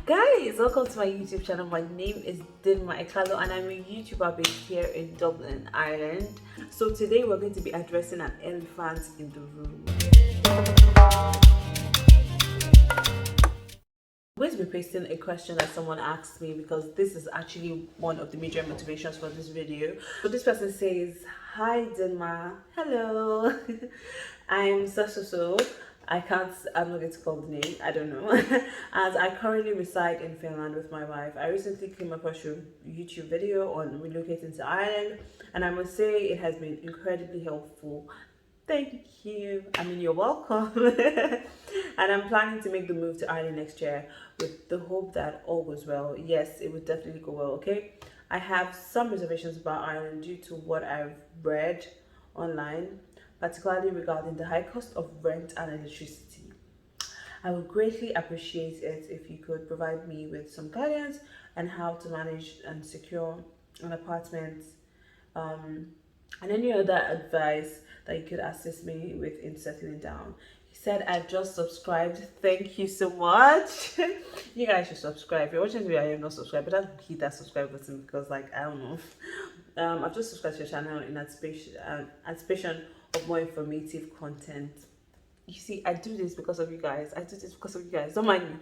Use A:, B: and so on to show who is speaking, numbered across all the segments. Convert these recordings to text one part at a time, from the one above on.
A: Guys, welcome to my YouTube channel. My name is dinma.obialor and I'm a YouTuber based here in Dublin, Ireland. So today we're going to be addressing an elephant in the room. I'm going to be pasting a question that someone asked me because this is actually one of the major motivations for this video. So this person says, "Hi Dinma, hello, I'm so. I'm not going to call the name, I don't know. As I currently reside in Finland with my wife, I recently came across your YouTube video on relocating to Ireland, and I must say it has been incredibly helpful. Thank you. I mean, you're welcome." And I'm planning to make the move to Ireland next year with the hope that all goes well. Yes, it would definitely go well, okay? I have some reservations about Ireland due to what I've read online, particularly regarding the high cost of rent and electricity. I would greatly appreciate it if you could provide me with some guidance on how to manage and secure an apartment, and any other advice that you could assist me with in settling down. He said, "I've just subscribed." Thank you so much. You guys should subscribe. If you're watching this video and you're not subscribed, but don't hit that subscribe button because, like, I don't know. I've just subscribed to your channel in anticipation of more informative content. You see, I do this because of you guys. Don't mind me.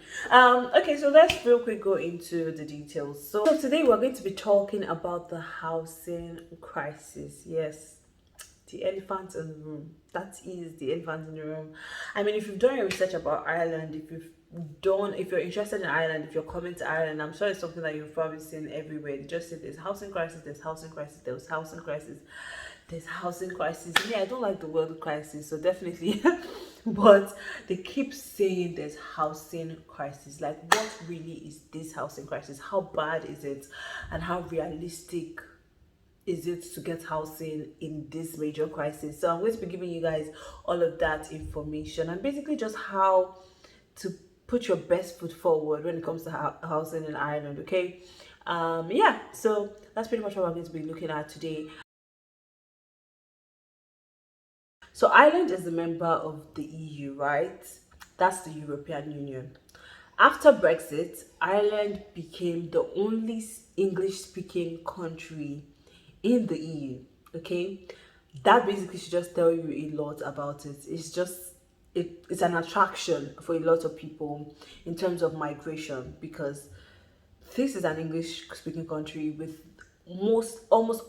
A: Okay, so let's real quick go into the details. So today we're going to be talking about the housing crisis. Yes, the elephant in the room. That is the elephant in the room. I mean, if you've done your research about Ireland, if you're interested in Ireland, if you're coming to Ireland, I'm sure it's something that you've probably seen everywhere. They just say there's housing crisis, there's housing crisis, there's housing crisis, there's housing crisis. Yeah, I don't like the word crisis, so definitely. But they keep saying there's housing crisis. Like, what really is this housing crisis? How bad is it? And how realistic is it to get housing in this major crisis? So I'm going to be giving you guys all of that information and basically just how to put your best foot forward when it comes to housing in Ireland, okay? Yeah, so that's pretty much what we're going to be looking at today. So Ireland is a member of the EU, right? That's the European Union. After Brexit, Ireland became the only English-speaking country in the EU, okay? That basically should just tell you a lot about it. It's an attraction for a lot of people in terms of migration, because this is an English-speaking country with almost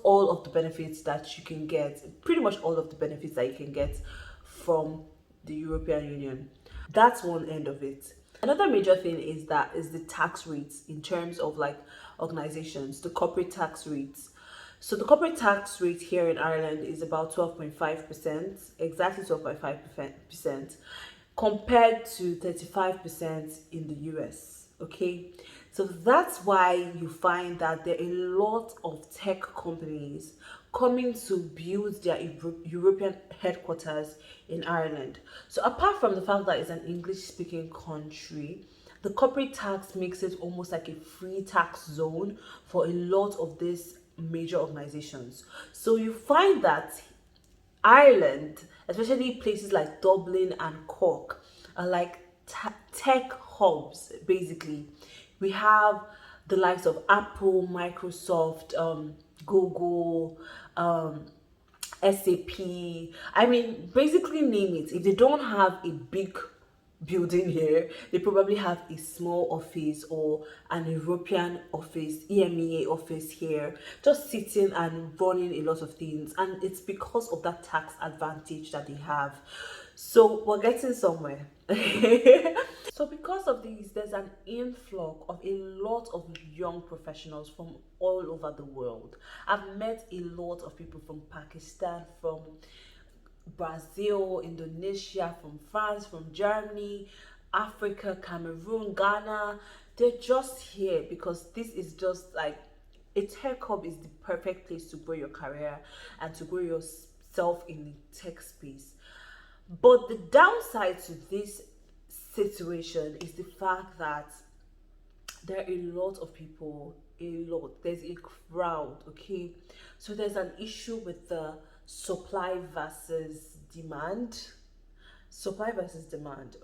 A: all of the benefits that you can get, pretty much all of the benefits that you can get from the European Union. That's one end of it. Another major thing is the tax rates in terms of, like, organizations, the corporate tax rates. So the corporate tax rate here in Ireland is about 12.5%, exactly 12.5%, compared to 35% in the US. Okay, so that's why you find that there are a lot of tech companies coming to build their European headquarters in Ireland. So apart from the fact that it's an English-speaking country, the corporate tax makes it almost like a free tax zone for a lot of these major organizations. So you find that Ireland, especially places like Dublin and Cork, are like tech hubs, basically. We have the likes of Apple, Microsoft, Google, SAP. I mean, basically name it. If they don't have a big building here, they probably have a small office or an European office, EMEA office here, just sitting and running a lot of things. And it's because of that tax advantage that they have. So we're getting somewhere. So because of these, there's an influx of a lot of young professionals from all over the world. I've met a lot of people from Pakistan, from Brazil, Indonesia, from France, from Germany, Africa, Cameroon, Ghana. They're just here because this is just like, a tech hub is the perfect place to grow your career and to grow yourself in the tech space. But the downside to this situation is the fact that there are a lot of people, there's a crowd, okay? So there's an issue with the supply versus demand.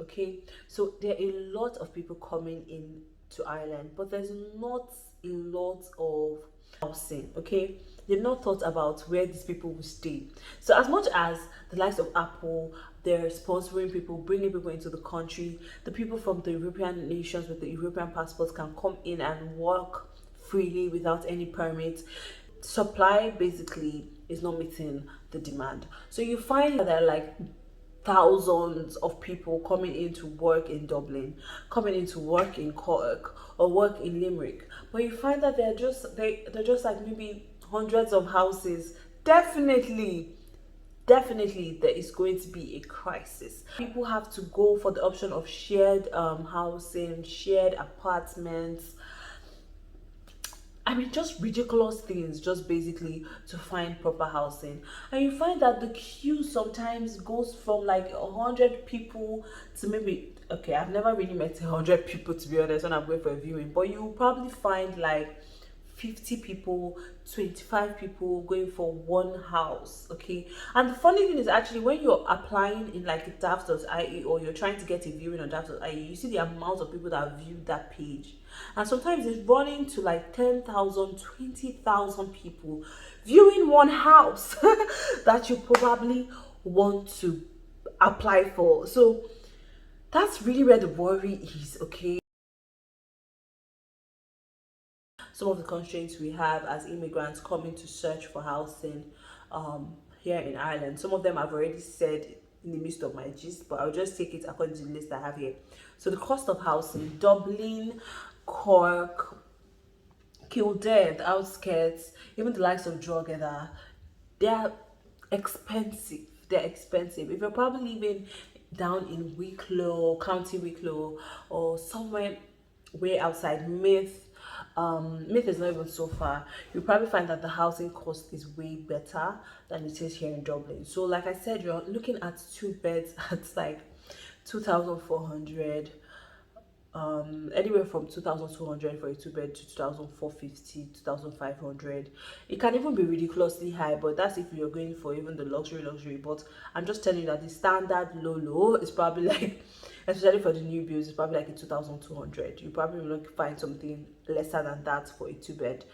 A: Okay? So there are a lot of people coming in to Ireland, but there's not a lot of housing. Okay, they've not thought about where these people will stay. So as much as the likes of Apple, they're sponsoring people, bringing people into the country, the people from the European nations with the European passports can come in and work freely without any permits. Supply basically is not meeting the demand. So you find that there are like thousands of people coming in to work in Dublin, coming in to work in Cork or work in Limerick, but you find that they're just like maybe hundreds of houses. Definitely there is going to be a crisis. People have to go for the option of shared housing, shared apartments. I mean, just ridiculous things, just basically to find proper housing. And you find that the queue sometimes goes from like 100 people to maybe, okay, I've never really met 100 people to be honest when I'm going for a viewing, but you'll probably find like 50 people, 25 people going for one house. Okay, and the funny thing is actually when you're applying in like daft.ie or you're trying to get a viewing on daft.ie, you see the amount of people that have viewed that page, and sometimes it's running to like 10,000, 20,000 people viewing one house that you probably want to apply for. So that's really where the worry is. Okay, some of the constraints we have as immigrants coming to search for housing here in Ireland. Some of them I've already said in the midst of my gist, but I'll just take it according to the list I have here. So the cost of housing: Dublin, Cork, Kildare, the outskirts, even the likes of Drogheda, they're expensive. They're expensive. If you're probably living down in Wicklow, County Wicklow, or somewhere way outside Myth, Myth is not even so far, you probably find that the housing cost is way better than it is here in Dublin. So like I said, you're looking at 2 beds at like 2,400, anywhere from 2,200 for a 2 bed to 2,450, 2,500. It can even be ridiculously high, but that's if you're going for even the luxury. But I'm just telling you that the standard low is probably like, especially for the new builds, it's probably like a 2,200. You probably will not find something lesser than that for a 2 bed.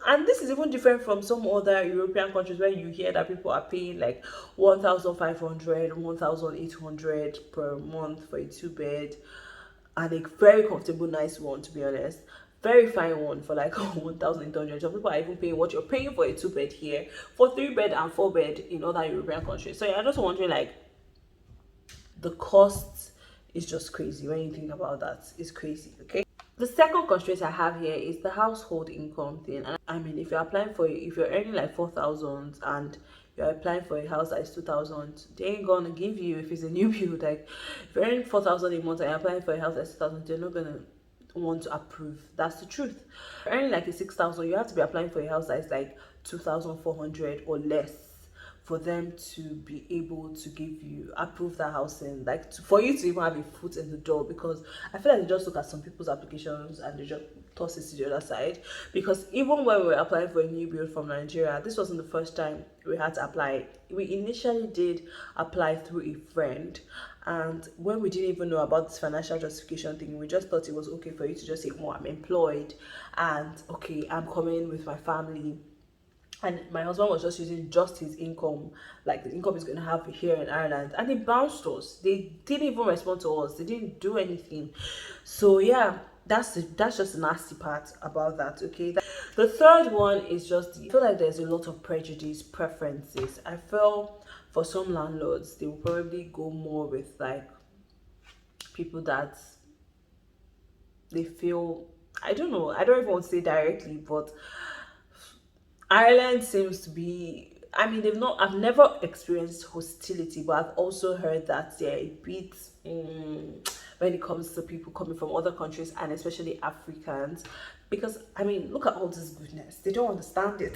A: And this is even different from some other European countries where you hear that people are paying like 1,500, 1,800 per month for a 2 bed, and a very comfortable, nice one, to be honest. Very fine one for like 1,800. Some people are even paying what you're paying for a 2 bed here for 3 bed and 4 bed in other European countries. So yeah, I'm just wondering, like, the cost is just crazy when you think about that. It's crazy. Okay, the second constraint I have here is the household income thing. And I mean, if you're applying for, if you're earning like 4,000 and you're applying for a house that is 2,000, they ain't gonna give you, if it's a new build, like if you're earning 4,000 a month and you're applying for a house that's 2,000, they're not gonna want to approve. That's the truth. If you're earning like a 6,000, you have to be applying for a house that is like 2,400 or less for them to be able to give you, approve that housing, like for you to even have a foot in the door. Because I feel like they just look at some people's applications and they just toss it to the other side. Because even when we were applying for a new build from Nigeria, this wasn't the first time we had to apply. We initially did apply through a friend, and when we didn't even know about this financial justification thing, we just thought it was okay for you to just say, oh, I'm employed and okay, I'm coming with my family. And my husband was just using just his income, like the income he's going to have here in Ireland, and they bounced us. They didn't even respond to us. They didn't do anything. So yeah, that's just the nasty part about that. Okay, the third one is just, I feel like there's a lot of prejudice, preferences. I feel for some landlords, they will probably go more with like people that they feel, I don't know, I don't even want to say directly, but Ireland seems to be, I mean, I've never experienced hostility, but I've also heard that they're a bit, when it comes to people coming from other countries and especially Africans. Because, I mean, look at all this goodness. They don't understand it.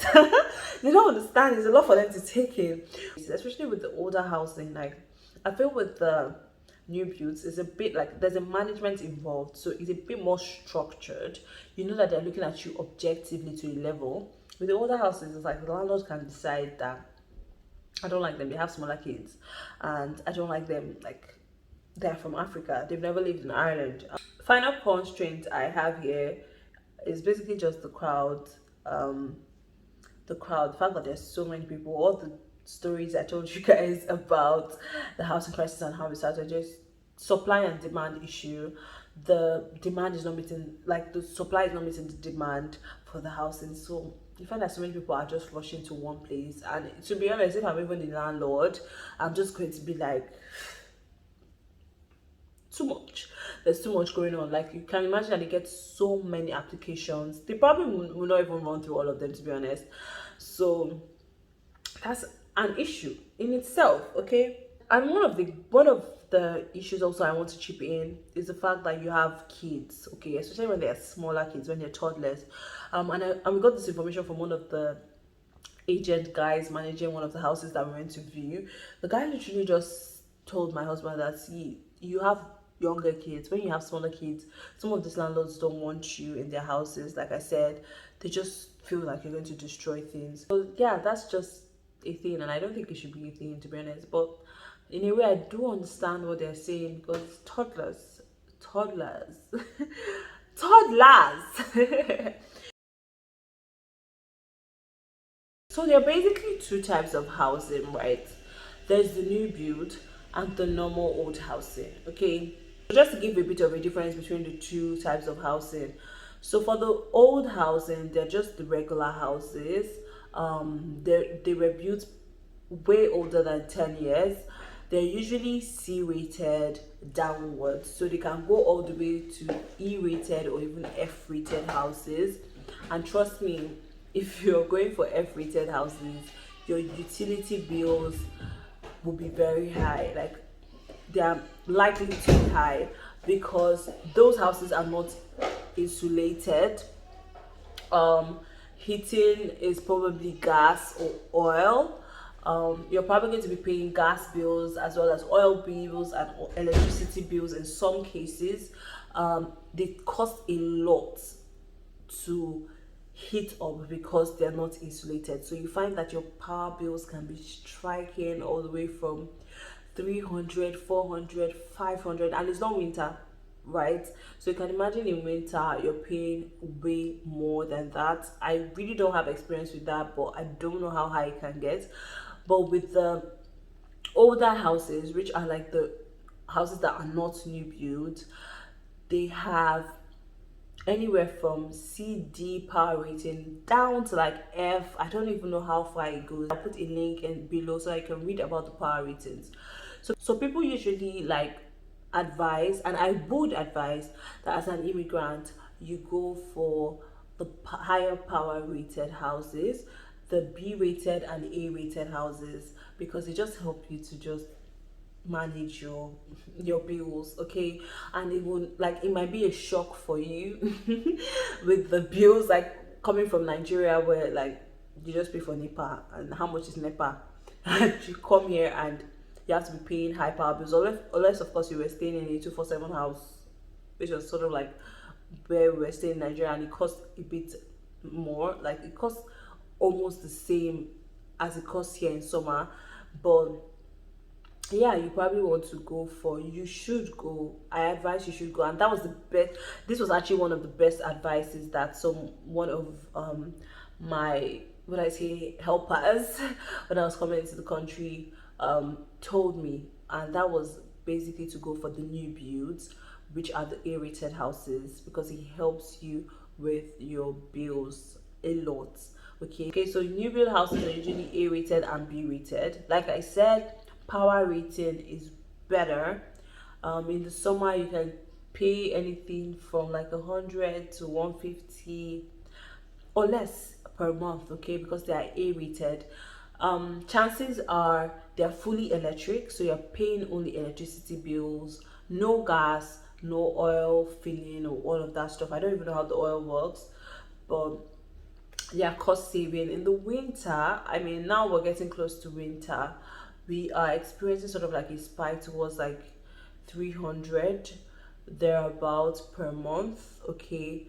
A: They don't understand. It's a lot for them to take in. Especially with the older housing, like, I feel with the new builds, it's a bit like there's a management involved. So it's a bit more structured. You know that they're looking at you objectively to a level. With the older houses, it's like the landlord can decide that I don't like them, they have smaller kids, and I don't like them, like they're from Africa, they've never lived in Ireland. Final constraint I have here is basically just the crowd. Um, the fact that there's so many people, all the stories I told you guys about the housing crisis and how it started, just supply and demand issue. The demand is not meeting, like the supply is not meeting the demand for the housing. So you find that so many people are just rushing to one place. And to be honest, if I'm even the landlord, I'm just going to be like, too much. There's too much going on. Like you can imagine that they get so many applications. They probably will not even run through all of them, to be honest. So that's an issue in itself, okay? And one of the issues also I want to chip in is the fact that you have kids, okay, especially when they're smaller kids, when they're toddlers. And we got this information from one of the agent guys managing one of the houses that we went to view. The guy literally just told my husband that, see, you have younger kids. When you have smaller kids, some of these landlords don't want you in their houses. Like I said, they just feel like you're going to destroy things. So yeah, that's just a thing, and I don't think it should be a thing, to be honest. But in a way, I do understand what they're saying, because toddlers toddlers So there are basically two types of housing, right? There's the new build and the normal old housing. Okay, so just to give a bit of a difference between the two types of housing. So for the old housing, they're just the regular houses. They were built way older than 10 years. They're usually C rated downwards, so they can go all the way to E rated or even F rated houses. And trust me, if you're going for F rated houses, your utility bills will be very high. Like they are likely to be high because those houses are not insulated. Heating is probably gas or oil. You're probably going to be paying gas bills as well as oil bills and electricity bills in some cases. They cost a lot to heat up because they're not insulated. So you find that your power bills can be striking all the way from 300, 400, 500, and it's not winter, right? So you can imagine in winter you're paying way more than that. I really don't have experience with that, but I don't know how high it can get. But with the older houses, which are like the houses that are not new build, they have anywhere from CD power rating down to like F. I don't even know how far it goes. I'll put a link in below so I can read about the power ratings. So people usually like advise, and I would advise, that as an immigrant you go for the higher power rated houses, the B rated and A rated houses, because they just help you to just manage your bills, okay? And it will, like, it might be a shock for you with the bills, like coming from Nigeria, where like you just pay for NEPA, and how much is NEPA? And you come here and you have to be paying high power bills, unless of course you were staying in a 247 house, which was sort of like where we were staying in Nigeria, and it cost a bit more. Like it costs almost the same as it costs here in summer. But yeah, you probably want to go for, you should go, I advise you should go. And that was the best, this was actually one of the best advices that one of my, what I say, helpers when I was coming into the country told me. And that was basically to go for the new builds, which are the A-rated houses, because it helps you with your bills a lot. Okay, so new build houses are usually A-rated and B-rated. Like I said, power rating is better. In the summer you can pay anything from like 100 to 150 or less per month, okay, because they are A rated. Chances are they're fully electric, so you're paying only electricity bills, no gas, no oil filling or all of that stuff. I don't even know how the oil works, but yeah, cost saving. In the winter, I mean, now we're getting close to winter, we are experiencing sort of like a spike towards like 300 thereabouts per month, okay.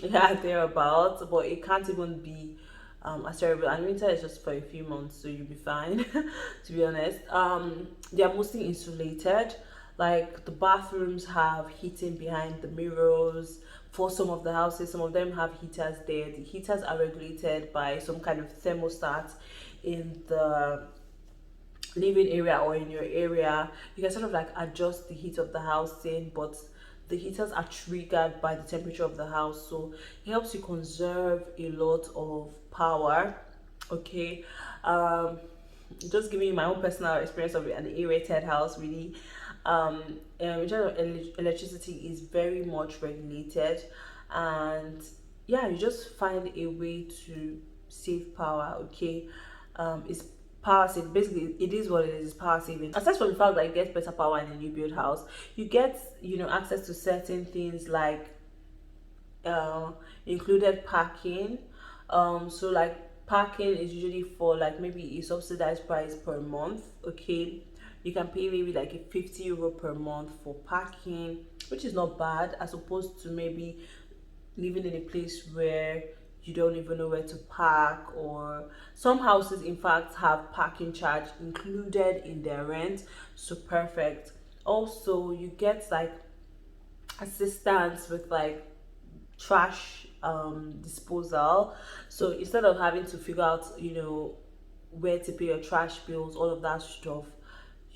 A: Yeah, thereabouts, but it can't even be as terrible. And winter is just for a few months, so you'll be fine. To be honest, they are mostly insulated. Like the bathrooms have heating behind the mirrors. For some of the houses, some of them have heaters there. The heaters are regulated by some kind of thermostat in the living area or in your area. You can sort of like adjust the heat of the housing, but the heaters are triggered by the temperature of the house, so it helps you conserve a lot of power. Okay. um just giving you my own personal experience of an A-rated house, really. In terms of electricity is very much regulated, and yeah, you just find a way to save power. Okay. It's power saving. Basically, it is what it is. It's power saving. Aside from the fact that you get better power in a new build house, you get, access to certain things like uh, included parking. So like parking is usually for like maybe a subsidized price per month. Okay. You can pay maybe like a 50 euro per month for parking, which is not bad, as opposed to maybe living in a place where you don't even know where to park. Or some houses in fact have parking charge included in their rent. So perfect. Also, you get like assistance with like trash disposal. So instead of having to figure out, where to pay your trash bills, all of that stuff,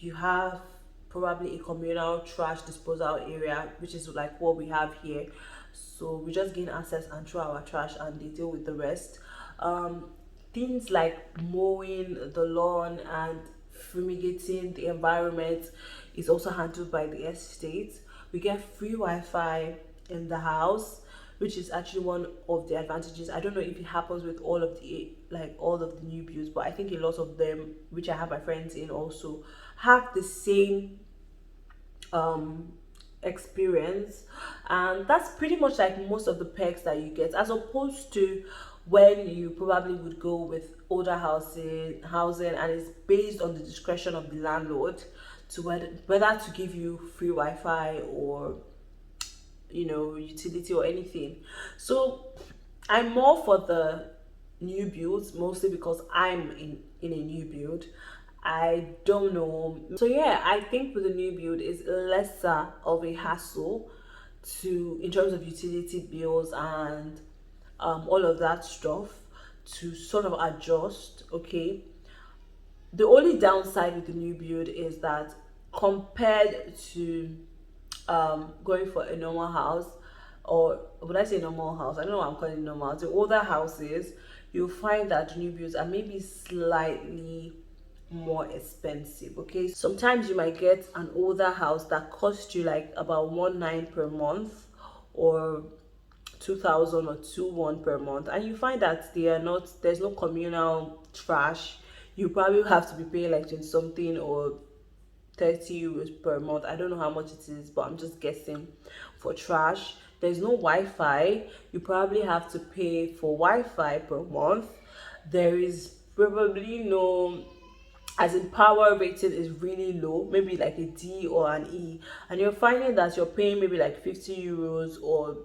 A: you have probably a communal trash disposal area, which is like what we have here. So we just gain access and throw our trash, and they deal with the rest. um Things like mowing the lawn and fumigating the environment is also handled by the estate. We get free Wi-Fi in the house, which is actually one of the advantages. I don't know if it happens with all of the new builds, but I think a lot of them, which I have my friends in, also have the same um experience. And that's pretty much like most of the perks that you get, as opposed to when you probably would go with older housing, and it's based on the discretion of the landlord to whether to give you free Wi-Fi or utility or anything. So I'm more for the new builds, mostly because I'm in a new build. I don't know. So yeah, I think with the new build is lesser of a hassle to in terms of utility bills and all of that stuff to sort of adjust. Okay. The only downside with the new build is that compared to going for a normal house, or would I say normal house? I don't know what I'm calling it normal. The older houses, you'll find that new builds are maybe slightly more expensive. Okay, sometimes you might get an older house that costs you like about 1.9 per month, or 2,000 or 2.1 per month, and you find that there's no communal trash. You probably have to be paying like 20 something or 30 euros per month. I don't know how much it is, but I'm just guessing, for trash. There's no Wi-Fi. You probably have to pay for Wi-Fi per month. There is probably no, as in power rating is really low, maybe like a D or an E, and you're finding that you're paying maybe like 50 euros or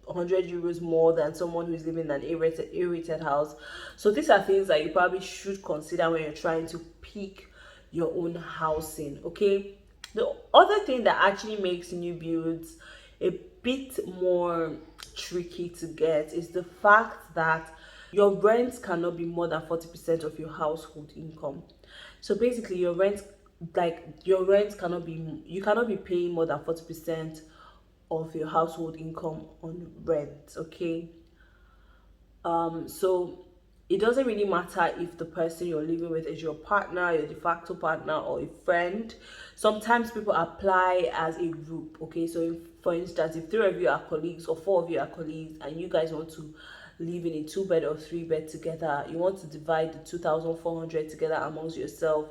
A: 100 euros more than someone who's living in an A-rated house. So these are things that you probably should consider when you're trying to pick your own housing. Okay. The other thing that actually makes new builds a bit more tricky to get is the fact that your rent cannot be more than 40% of your household income. So basically your rent cannot be, you cannot be paying more than 40% of your household income on rent. Okay. So it doesn't really matter if the person you're living with is your partner, your de facto partner, or a friend. Sometimes people apply as a group. Okay, so if, for instance, if 3 of you are colleagues or 4 of you are colleagues and you guys want to live in a 2-bed or 3-bed together, you want to divide the 2,400 together amongst yourself,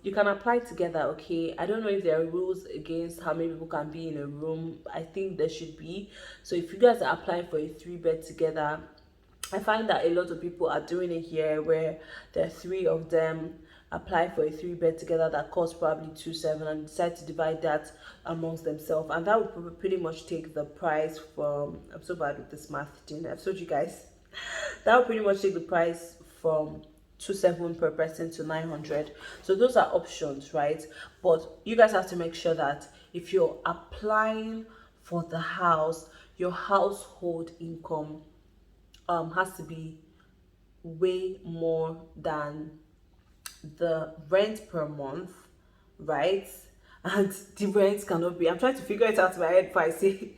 A: you can apply together. Okay, I don't know if there are rules against how many people can be in a room. I think there should be. So if you guys are applying for a 3-bed together, I find that a lot of people are doing it here, where there are 3 of them apply for a 3-bed together that costs probably 2.7, and decide to divide that amongst themselves, and that would pretty much take the price from, I'm so bad with this math thing, I've told you guys, that would pretty much take the price from 27 per person to 900. So those are options, right? But you guys have to make sure that if you're applying for the house, your household income has to be way more than the rent per month, right? And the rent cannot be, I'm trying to figure it out in my head before I say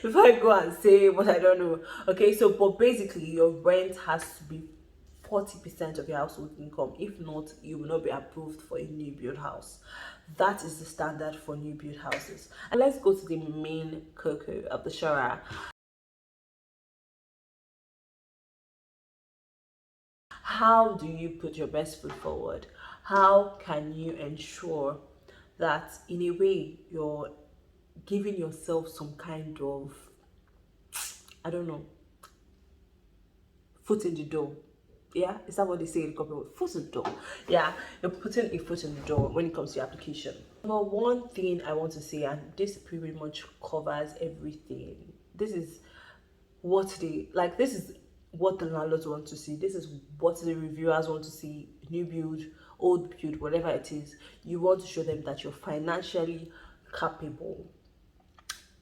A: before I go and say what I don't know. Okay, so but basically your rent has to be 40% of your household income. If not, you will not be approved for a new build house. That is the standard for new build houses. And let's go to the main cocoa of the shara. How do you put your best foot forward? How can you ensure that in a way you're giving yourself some kind of, I don't know, foot in the door? Yeah, is that what they say in corporate? Foot in the door. Yeah, you're putting a foot in the door when it comes to your application. But one thing I want to say, and this pretty much covers everything. This is what they like. This is what the landlords want to see. This is what the reviewers want to see. New build, old build, whatever it is. You want to show them that you're financially capable.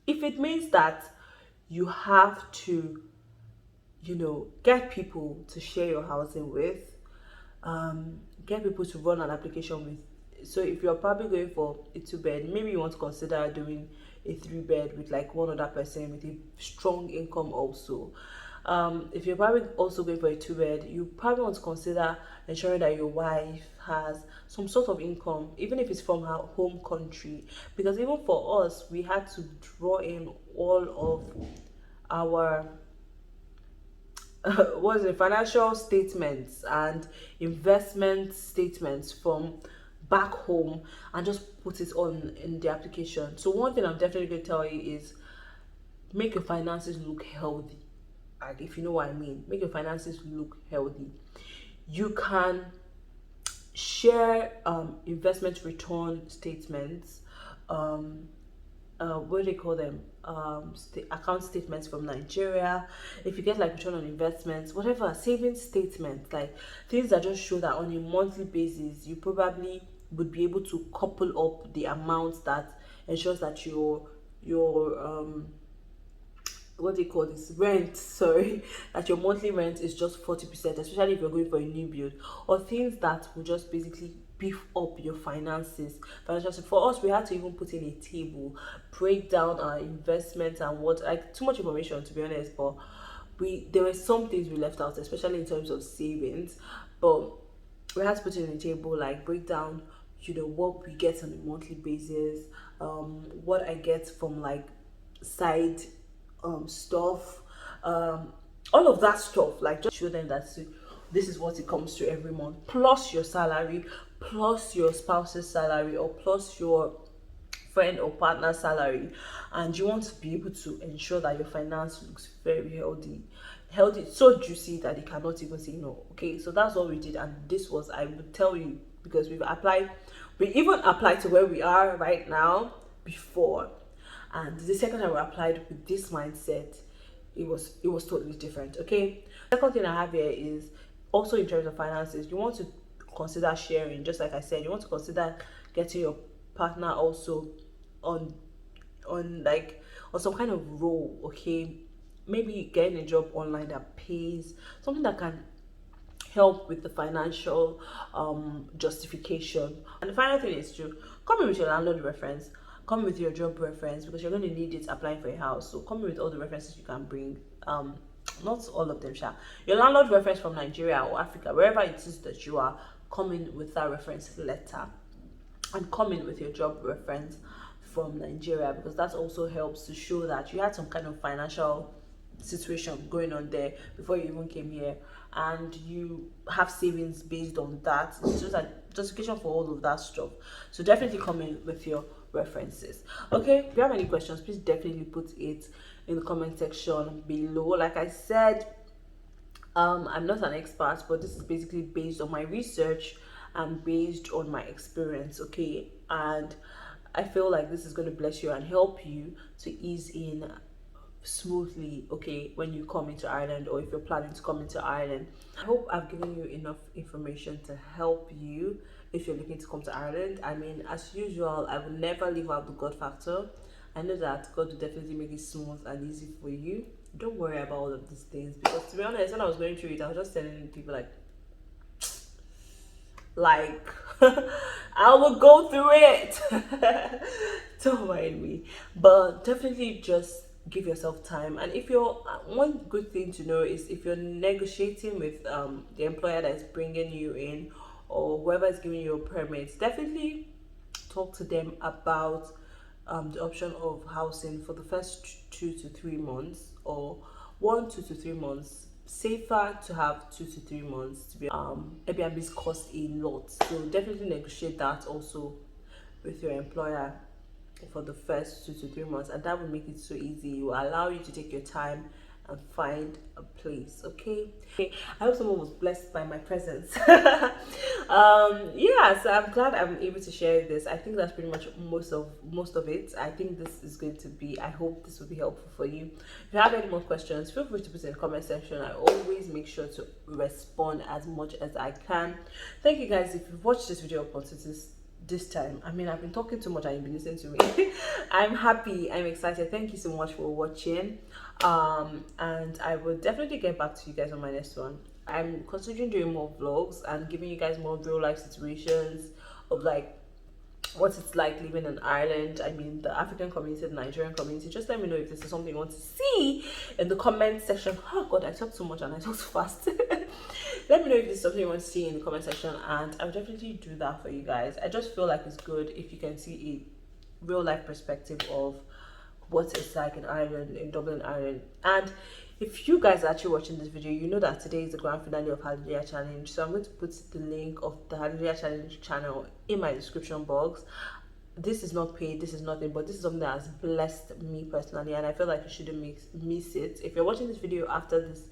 A: If it means that you have to, get people to share your housing with, get people to run an application with. So if you're probably going for a 2-bed, maybe you want to consider doing a 3-bed with like one other person with a strong income also. If you're probably also going for a 2-bed, you probably want to consider ensuring that your wife has some sort of income, even if it's from her home country. Because even for us, we had to draw in all of our was it financial statements and investment statements from back home and just put it on in the application. So one thing I'm definitely going to tell you is make your finances look healthy. Like, if you know what I mean, make your finances look healthy. You can share investment return statements, what do they call them, account statements from Nigeria. If you get like return on investments, whatever, savings statements, like things that just show that on a monthly basis you probably would be able to couple up the amounts that ensures that your what they call this rent, sorry, that your monthly rent is just 40%, especially if you're going for a new build, or things that will just basically beef up your finances. Financial, for us, we had to even put in a table, break down our investments and what, like, too much information to be honest, but there were some things we left out, especially in terms of savings. But we had to put it in a table, like break down what we get on a monthly basis, what I get from like side stuff, all of that stuff. Like, just show them that this is what it comes to every month, plus your salary, plus your spouse's salary, or plus your friend or partner salary. And you want to be able to ensure that your finance looks very healthy, so juicy that you cannot even say no. Okay, so that's what we did, and this was, I would tell you, because we even applied to where we are right now before, and the second time we applied with this mindset, it was totally different. Okay, second thing I have here is also in terms of finances, you want to consider sharing. Just like I said, you want to consider getting your partner also on some kind of role. Okay, maybe getting a job online that pays, something that can help with the financial justification. And the final thing is to come in with your landlord reference, come with your job reference, because you're going to need it applying for a house. So come in with all the references you can bring, not all of them, your landlord reference from Nigeria or Africa, wherever it is that you are, come in with that reference letter, and come in with your job reference from Nigeria, because that also helps to show that you had some kind of financial situation going on there before you even came here, and you have savings based on that. It's just a justification for all of that stuff. So definitely come in with your references. Okay, if you have any questions, please definitely put it in the comment section below. Like I said, I'm not an expert, but this is basically based on my research and based on my experience. Okay, and I feel like this is going to bless you and help you to ease in smoothly, okay, when you come into Ireland, or if you're planning to come into Ireland. I hope I've given you enough information to help you if you're looking to come to Ireland. I mean, as usual, I will never leave out the God factor. I know that God will definitely make it smooth and easy for you. Don't worry about all of these things, because to be honest, when I was going through it, I was just telling people like I will go through it. Don't mind me, but definitely just give yourself time. And if you're one good thing to know is, if you're negotiating with the employer that is bringing you in, or whoever is giving you a permit, definitely talk to them about the option of housing for the first 2 to 3 months, or 1 2 to 3 months. Safer to have 2 to 3 months to be. Airbnb's cost a lot, so definitely negotiate that also with your employer for the first 2 to 3 months, and that will make it so easy. It will allow you to take your time and find a place. Okay, I hope someone was blessed by my presence. Yeah, so I'm glad I'm able to share this. I think that's pretty much most of it. I think this is going to be, I hope this will be helpful for you. If you have any more questions, feel free to put in the comment section. I always make sure to respond as much as I can. Thank you guys. If you've watched this video up until this time, I mean, I've been talking too much and you've been listening to me. I'm happy, I'm excited. Thank you so much for watching, and I will definitely get back to you guys on my next one. I'm considering doing more vlogs and giving you guys more real life situations of like what it's like living in Ireland. I mean, the African community, the Nigerian community. Just let me know if this is something you want to see in the comment section. Oh god, I talk too much and I talk too fast. Let me know if this is something you want to see in the comment section, and I'll definitely do that for you guys. I just feel like it's good if you can see a real life perspective of what it's like in Ireland, in Dublin, Ireland. And if you guys are actually watching this video, you know that today is the grand finale of Hallelujah Challenge. So I'm going to put the link of the Hallelujah Challenge channel in my description box. This is not paid, this is nothing, but this is something that has blessed me personally, and I feel like you shouldn't miss it. If you're watching this video after this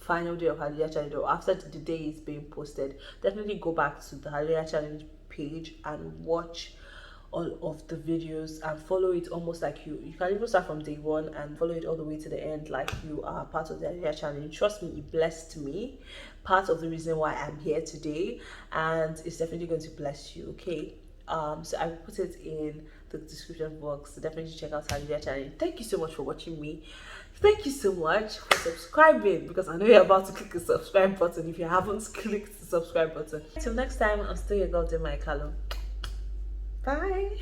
A: final day of Hallelujah Challenge, or after the day is being posted, definitely go back to the Hallelujah Challenge page and watch all of the videos and follow it, almost like you can even start from day one and follow it all the way to the end, like you are part of the Hallelujah Challenge. Trust me, it blessed me. Part of the reason why I'm here today, and it's definitely going to bless you. Okay, so I will put it in the description box, so definitely check out Hallelujah Challenge. Thank you so much for watching me. Thank you so much for subscribing, because I know you're about to click the subscribe button if you haven't clicked the subscribe button. Till next time, I'm still your girl, dinma.obialor. Bye.